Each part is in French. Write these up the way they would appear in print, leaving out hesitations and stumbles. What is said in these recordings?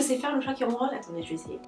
sais faire le chat qui ronronne. Attendez, je vais essayer.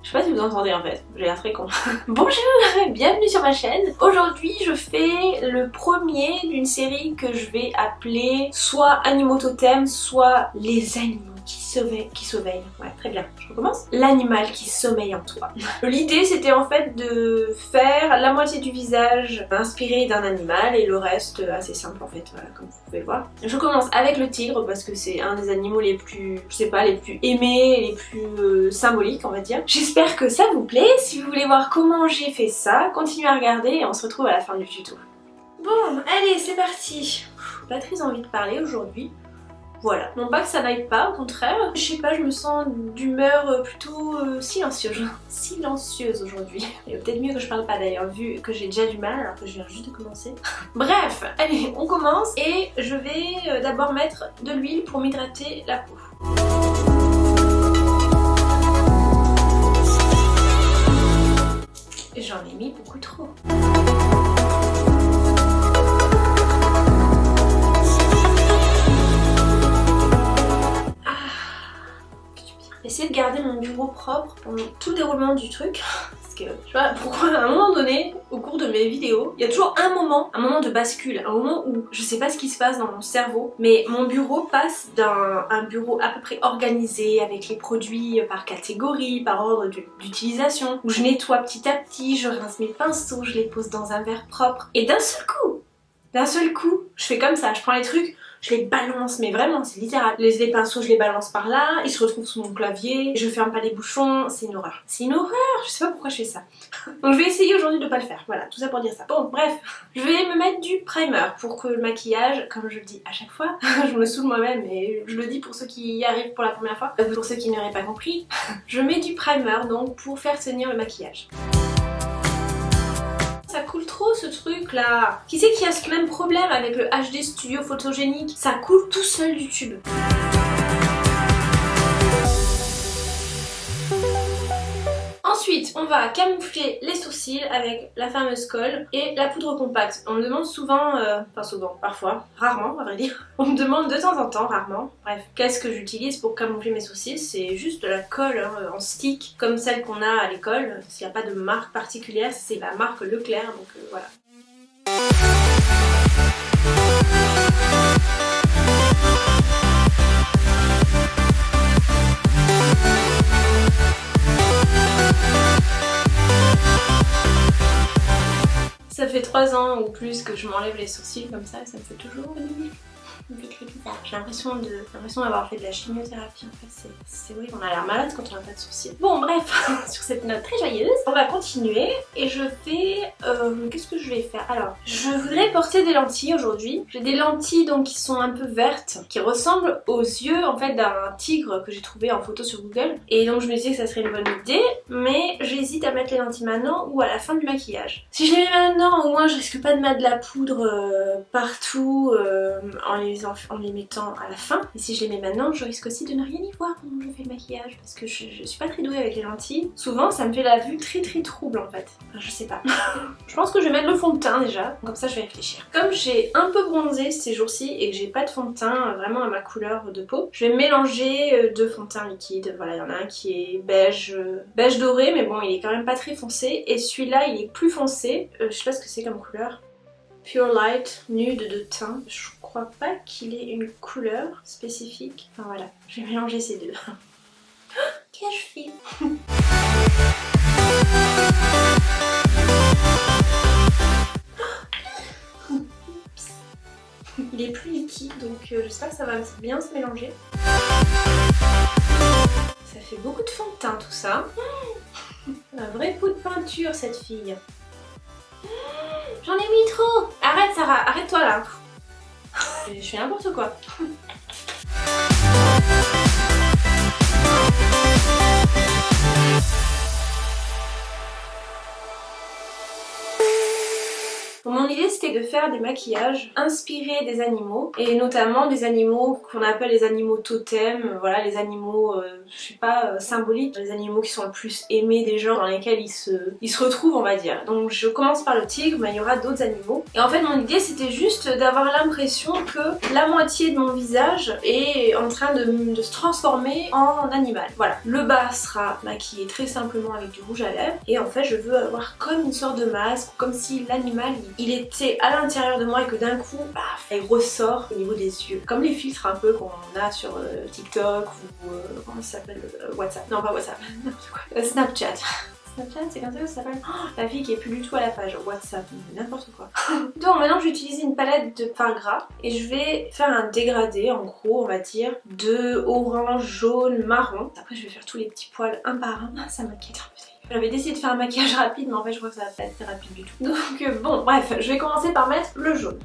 Je sais pas si vous entendez en fait, j'ai l'air très con. Bonjour, bienvenue sur ma chaîne. Aujourd'hui je fais le premier d'une série que je vais appeler soit Animaux Totems, soit les animaux qui sommeillent. Ouais, très bien, je recommence. L'animal qui sommeille en toi. L'idée c'était en fait de faire la moitié du visage inspiré d'un animal et le reste assez simple en fait, voilà, comme vous pouvez le voir. Je commence avec le tigre parce que c'est un des animaux les plus, je sais pas, les plus aimés, les plus symboliques on va dire. J'espère que ça vous plaît. Si vous voulez voir comment j'ai fait ça, continuez à regarder et on se retrouve à la fin du tuto. Bon, allez, c'est parti. Pas très envie de parler aujourd'hui. Voilà, non pas que ça n'aille pas, au contraire. Je sais pas, je me sens d'humeur plutôt silencieuse. Silencieuse aujourd'hui. Et peut-être mieux que je parle pas d'ailleurs, vu que j'ai déjà du mal alors que je viens juste de commencer. Bref, allez, on commence et je vais d'abord mettre de l'huile pour m'hydrater la peau. J'en ai mis beaucoup trop. Essayer de garder mon bureau propre pendant tout le déroulement du truc. Parce que je sais pas pourquoi à un moment donné, au cours de mes vidéos, il y a toujours un moment de bascule, un moment où je sais pas ce qui se passe dans mon cerveau, mais mon bureau passe d'un bureau à peu près organisé avec les produits par catégorie, par ordre d'utilisation, où je nettoie petit à petit, je rince mes pinceaux, je les pose dans un verre propre, et d'un seul coup, je fais comme ça, je prends les trucs, je les balance, mais vraiment c'est littéral. Les pinceaux je les balance par là, ils se retrouvent sous mon clavier, je ferme pas les bouchons, c'est une horreur. C'est une horreur, je sais pas pourquoi je fais ça. Donc je vais essayer aujourd'hui de pas le faire, voilà, tout ça pour dire ça. Bon bref, je vais me mettre du primer pour que le maquillage, comme je le dis à chaque fois, je me saoule moi-même et je le dis pour ceux qui y arrivent pour la première fois, pour ceux qui n'auraient pas compris, je mets du primer donc pour faire tenir le maquillage. Ça coule trop ce truc là. Qui c'est qui a ce même problème avec le HD Studio Photogénique? Ça coule tout seul du tube. Ensuite, on va camoufler les sourcils avec la fameuse colle et la poudre compacte. On me demande souvent, parfois, rarement à vrai dire, on me demande de temps en temps, rarement, bref, qu'est-ce que j'utilise pour camoufler mes sourcils? C'est juste de la colle en stick, comme celle qu'on a à l'école. S'il n'y a pas de marque particulière, c'est la marque Leclerc, donc voilà. Ça fait 3 ans ou plus que je m'enlève les sourcils comme ça, ça me fait toujours très bizarre. J'ai l'impression d'avoir fait de la chimiothérapie en fait, c'est horrible, on a l'air malade quand on n'a pas de sourcils. Bon bref, sur cette note très joyeuse, on va continuer et je vais... qu'est-ce que je vais faire? Alors, je voudrais porter des lentilles aujourd'hui. J'ai des lentilles donc qui sont un peu vertes, qui ressemblent aux yeux en fait d'un tigre que j'ai trouvé en photo sur Google. Et donc je me disais que ça serait une bonne idée, mais j'hésite à mettre les lentilles maintenant ou à la fin du maquillage. Si je les mets maintenant, au moins je risque pas de mettre de la poudre partout en les mettant à la fin. Et si je les mets maintenant, je risque aussi de ne rien y voir pendant que je fais le maquillage parce que je suis pas très douée avec les lentilles. Souvent ça me fait la vue très trouble en fait. Enfin, je sais pas. Je pense que je vais mettre le fond de teint déjà, comme ça je vais réfléchir. Comme j'ai un peu bronzé ces jours-ci et que j'ai pas de fond de teint vraiment à ma couleur de peau, je vais mélanger deux fonds de teint liquides. Voilà, il y en a un qui est beige doré, mais bon il est quand même pas très foncé, et celui-là il est plus foncé. Je sais pas ce que c'est comme couleur. Pure Light nude de teint. Je crois pas qu'il ait une couleur spécifique. Enfin voilà, je vais mélanger ces deux. Qu'ai-je fait? Il est plus liquide donc j'espère que ça va bien se mélanger. Ça fait beaucoup de fond de teint tout ça. Un vrai pot de peinture cette fille. J'en ai mis trop! Arrête Sarah, arrête-toi là! Je fais n'importe quoi. Donc, mon idée c'était de faire des maquillages inspirés des animaux et notamment des animaux qu'on appelle les animaux totems, voilà les animaux, je sais pas, symboliques, les animaux qui sont le plus aimés des gens, dans lesquels ils se retrouvent on va dire. Donc je commence par le tigre, mais il y aura d'autres animaux. Et en fait mon idée c'était juste d'avoir l'impression que la moitié de mon visage est en train de se transformer en animal. Voilà, le bas sera maquillé très simplement avec du rouge à lèvres et en fait je veux avoir comme une sorte de masque, comme si l'animal il était à l'intérieur de moi et que d'un coup paf, il ressort au niveau des yeux. Comme les filtres un peu qu'on a sur TikTok ou comment ça s'appelle, WhatsApp. Non pas WhatsApp, n'importe quoi. Snapchat. Snapchat, c'est comme ça que ça s'appelle. Oh, la fille qui est plus du tout à la page WhatsApp, n'importe quoi. Donc maintenant je vais utiliser une palette de fard gras et je vais faire un dégradé en gros on va dire de orange, jaune, marron. Après je vais faire tous les petits poils un par un. Ça m'inquiète un peu. J'avais décidé de faire un maquillage rapide mais en fait je crois que ça va pas être rapide du tout. Donc bon bref, je vais commencer par mettre le jaune.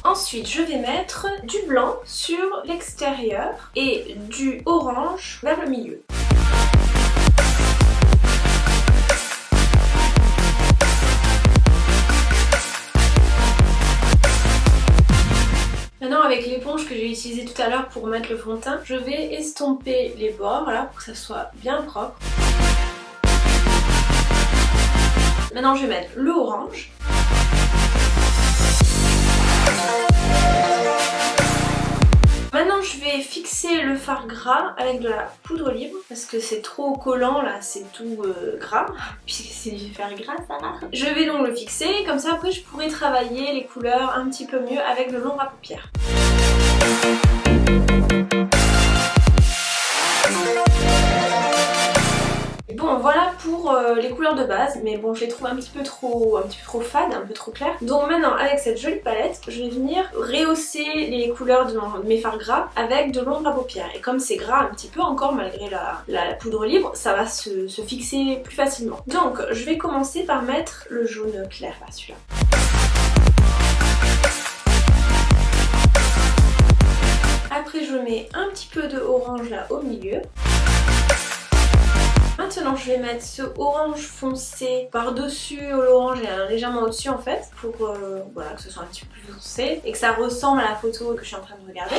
Ensuite, je vais mettre du blanc sur l'extérieur et du orange vers le milieu. Maintenant avec l'éponge que j'ai utilisée tout à l'heure pour mettre le fond de teint, je vais estomper les bords voilà, pour que ça soit bien propre. Maintenant je vais mettre le orange. Maintenant je vais fixer le fard gras avec de la poudre libre parce que c'est trop collant là, c'est tout gras puisque c'est du fard gras ça va. Je vais donc le fixer, comme ça après je pourrai travailler les couleurs un petit peu mieux avec le l'ombre à paupières. Bon voilà pour les couleurs de base, mais bon je les trouve un petit peu trop fades, un peu trop claires. Donc maintenant avec cette jolie palette, je vais venir rehausser les couleurs de mes fards gras avec de l'ombre à paupières. Et comme c'est gras un petit peu encore malgré la poudre libre, ça va se fixer plus facilement. Donc je vais commencer par mettre le jaune clair là, celui-là. Après je mets un petit peu de orange là au milieu. Maintenant je vais mettre ce orange foncé par-dessus l'orange et légèrement au-dessus en fait pour voilà, que ce soit un petit peu plus foncé et que ça ressemble à la photo que je suis en train de regarder.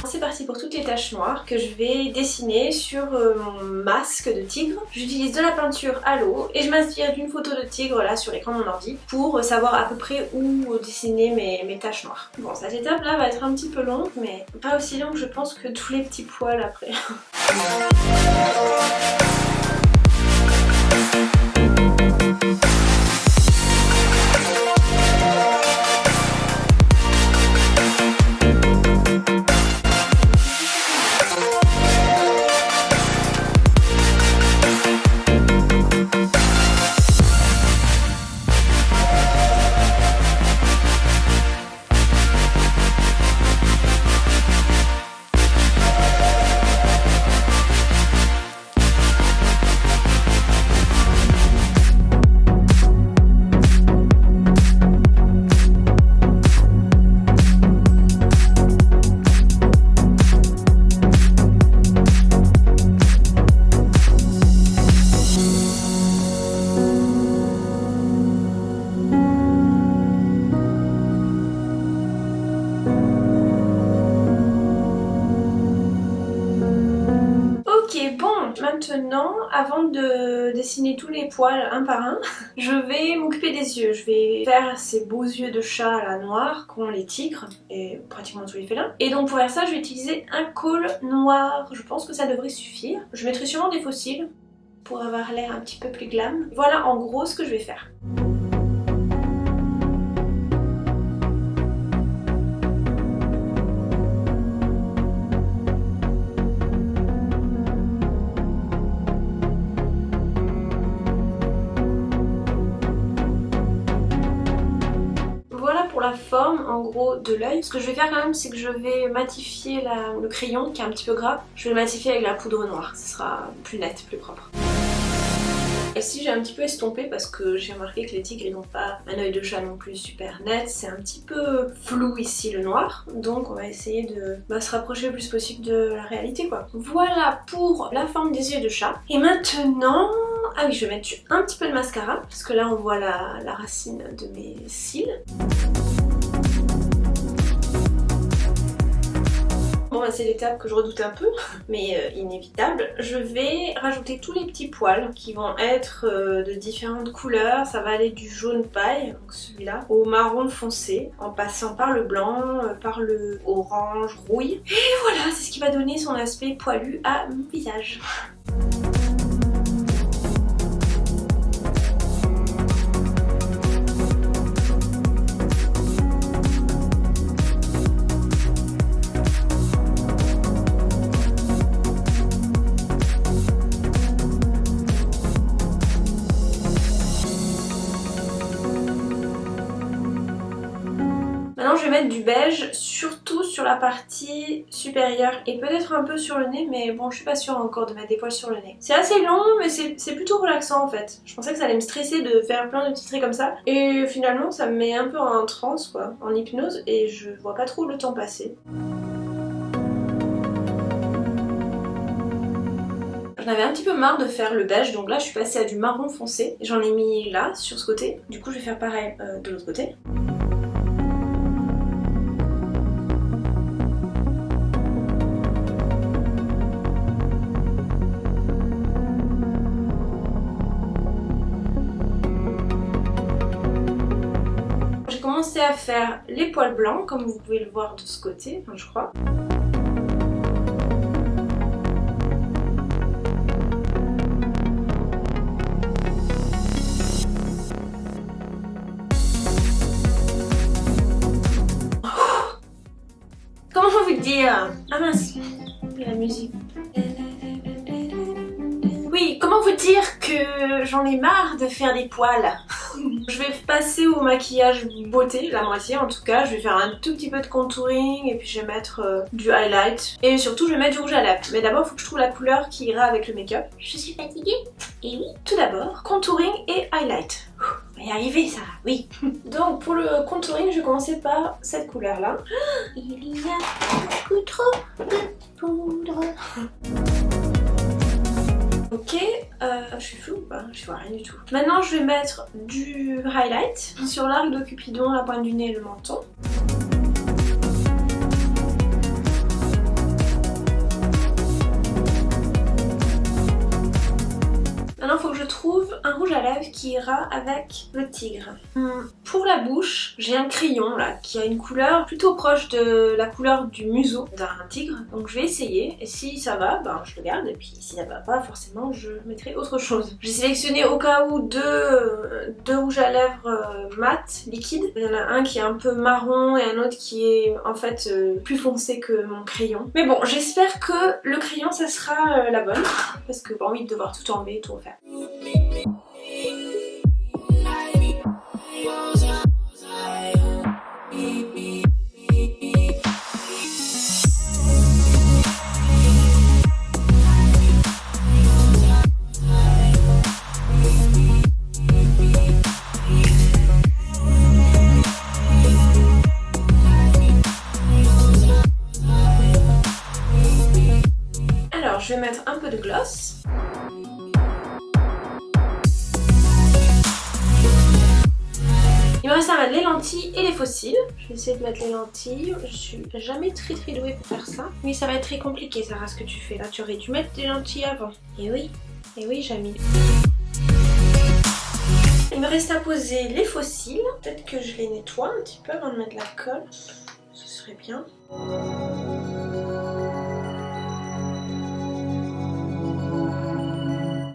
C'est parti pour toutes les taches noires que je vais dessiner sur mon masque de tigre. J'utilise de la peinture à l'eau et je m'inspire d'une photo de tigre là sur l'écran de mon ordi pour savoir à peu près où dessiner mes taches noires. Bon, cette étape là va être un petit peu longue mais pas aussi longue je pense que tous les petits poils après. Maintenant, avant de dessiner tous les poils un par un, je vais m'occuper des yeux. Je vais faire ces beaux yeux de chat à la noire qu'ont les tigres et pratiquement tous les félins. Et donc pour faire ça, je vais utiliser un col noir. Je pense que ça devrait suffire. Je mettrai sûrement des faux cils pour avoir l'air un petit peu plus glam. Voilà en gros ce que je vais faire. La forme en gros de l'œil. Ce que je vais faire quand même c'est que je vais matifier le crayon qui est un petit peu gras. Je vais le matifier avec la poudre noire, ce sera plus net, plus propre. Ici j'ai un petit peu estompé parce que j'ai remarqué que les tigres ils n'ont pas un œil de chat non plus super net, c'est un petit peu flou ici le noir, donc on va essayer de se rapprocher le plus possible de la réalité quoi. Voilà pour la forme des yeux de chat. Et maintenant, ah oui je vais mettre un petit peu de mascara parce que là on voit la racine de mes cils. Bon bah c'est l'étape que je redoute un peu, mais inévitable. Je vais rajouter tous les petits poils qui vont être de différentes couleurs. Ça va aller du jaune paille, donc celui-là, au marron foncé, en passant par le blanc, par le orange rouille. Et voilà, c'est ce qui va donner son aspect poilu à mon visage. Maintenant je vais mettre du beige, surtout sur la partie supérieure et peut-être un peu sur le nez, mais bon je suis pas sûre encore de mettre des poils sur le nez. C'est assez long mais c'est plutôt relaxant en fait. Je pensais que ça allait me stresser de faire plein de petits traits comme ça et finalement ça me met un peu en transe quoi, en hypnose et je vois pas trop le temps passer. J'en avais un petit peu marre de faire le beige donc là je suis passée à du marron foncé. J'en ai mis là sur ce côté, du coup je vais faire pareil de l'autre côté. J'ai commencé à faire les poils blancs comme vous pouvez le voir de ce côté, enfin, je crois. Comment vous dire? Ah mince, il y a la musique. Oui, comment vous dire que j'en ai marre de faire des poils. Je vais passer au maquillage beauté, la moitié en tout cas. Je vais faire un tout petit peu de contouring et puis je vais mettre du highlight. Et surtout je vais mettre du rouge à lèvres. Mais d'abord il faut que je trouve la couleur qui ira avec le make-up. Je suis fatiguée. Et oui, tout d'abord, contouring et highlight. On va y arriver ça, oui. Donc pour le contouring, je vais commencer par cette couleur là. Il y a beaucoup trop de poudre. Ok, je suis floue ou pas? Je vois rien du tout. Maintenant je vais mettre du highlight sur l'arc de Cupidon, la pointe du nez et le menton. Maintenant il faut que je trouve un rouge à lèvres qui ira avec le tigre. Pour la bouche, j'ai un crayon là qui a une couleur plutôt proche de la couleur du museau d'un tigre. Donc je vais essayer et si ça va, ben je le garde et puis si ça va pas, forcément je mettrai autre chose. J'ai sélectionné au cas où deux rouges à lèvres mat, liquides. Il y en a un qui est un peu marron et un autre qui est en fait plus foncé que mon crayon. Mais bon, j'espère que le crayon ça sera la bonne parce que j'ai pas envie de devoir tout enlever et tout refaire. Alors je vais mettre un peu de gloss. Il me reste à mettre les lentilles et les faux cils. Je vais essayer de mettre les lentilles. Je suis jamais très douée pour faire ça. Mais ça va être très compliqué, Sarah, ce que tu fais là. Tu aurais dû mettre des lentilles avant. Et oui, Jamie. Il me reste à poser les faux cils. Peut-être que je les nettoie un petit peu avant de mettre la colle. Ce serait bien.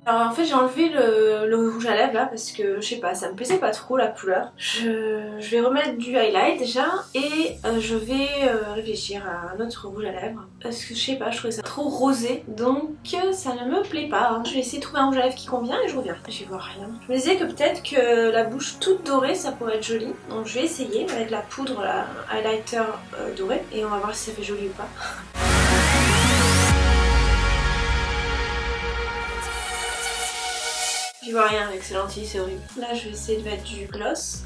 Alors en fait j'ai enlevé le rouge à lèvres là parce que je sais pas, ça me plaisait pas trop la couleur. Je vais remettre du highlight déjà et je vais réfléchir à un autre rouge à lèvres parce que je sais pas, je trouvais ça trop rosé donc ça ne me plaît pas. Je vais essayer de trouver un rouge à lèvres qui convient et je reviens. J'y vois rien. Je me disais que peut-être que la bouche toute dorée ça pourrait être joli donc je vais essayer avec la poudre, la highlighter doré et on va voir si ça fait joli ou pas. J'y vois rien avec ces lentilles, c'est horrible. Là je vais essayer de mettre du gloss.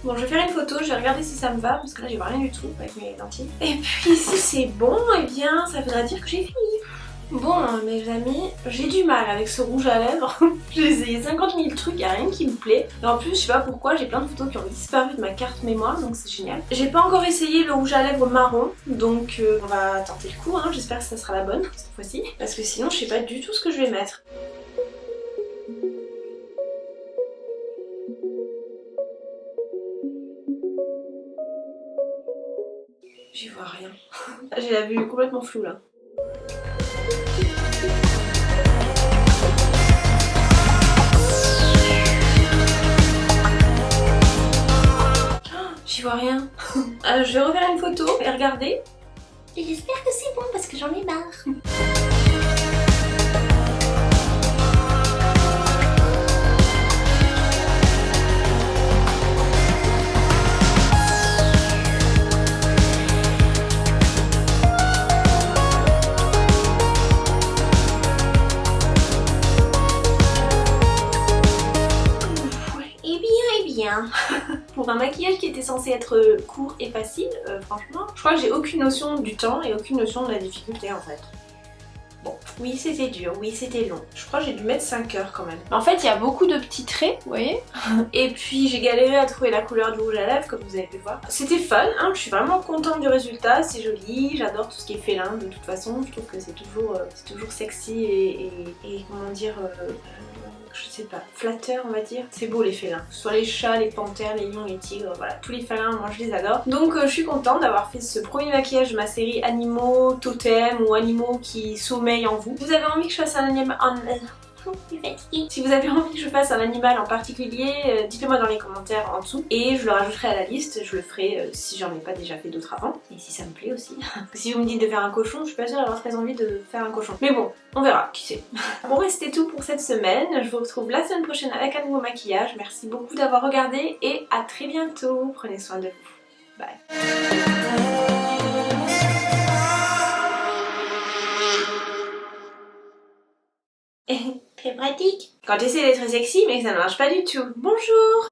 Bon, je vais faire une photo, je vais regarder si ça me va parce que là j'y vois rien du tout avec mes lentilles. Et puis si c'est bon, eh bien ça voudra dire que j'ai fini. Bon mes amis, j'ai du mal avec ce rouge à lèvres. J'ai essayé 50 000 trucs, y'a rien qui me plaît. Et en plus je sais pas pourquoi, j'ai plein de photos qui ont disparu de ma carte mémoire, donc c'est génial. J'ai pas encore essayé le rouge à lèvres marron, donc on va tenter le coup, hein. J'espère que ça sera la bonne cette fois-ci. Parce que sinon je sais pas du tout ce que je vais mettre. J'y vois rien. J'ai la vue complètement floue là. J'y vois rien. Je vais refaire une photo et regarder. Et j'espère que c'est bon parce que j'en ai marre. Pour un maquillage qui était censé être court et facile, franchement, je crois que j'ai aucune notion du temps et aucune notion de la difficulté en fait. Bon, oui c'était dur, oui c'était long. Je crois que j'ai dû mettre 5 heures quand même. En fait il y a beaucoup de petits traits, vous voyez. Et puis j'ai galéré à trouver la couleur du rouge à lèvres comme vous avez pu voir. C'était fun, hein, je suis vraiment contente du résultat, c'est joli, j'adore tout ce qui est félin de toute façon. Je trouve que c'est toujours sexy et comment dire... je sais pas, flatteur on va dire. C'est beau les félins, que ce soit les chats, les panthères, les lions, les tigres, voilà, tous les félins, moi je les adore. Donc je suis contente d'avoir fait ce premier maquillage de ma série animaux, totems ou animaux qui sommeillent en vous. Si vous avez envie que je fasse un animal... Si vous avez envie que je fasse un animal en particulier, dites-le moi dans les commentaires en dessous et je le rajouterai à la liste, je le ferai si j'en ai pas déjà fait d'autres avant et si ça me plaît aussi. Si vous me dites de faire un cochon, je suis pas sûre d'avoir très envie de faire un cochon. Mais bon, on verra, qui sait. Bon, c'était tout pour cette semaine, je vous retrouve la semaine prochaine avec un nouveau maquillage. Merci beaucoup d'avoir regardé et à très bientôt. Prenez soin de vous. Bye. Très pratique. Quand j'essaie d'être sexy mais que ça ne marche pas du tout. Bonjour.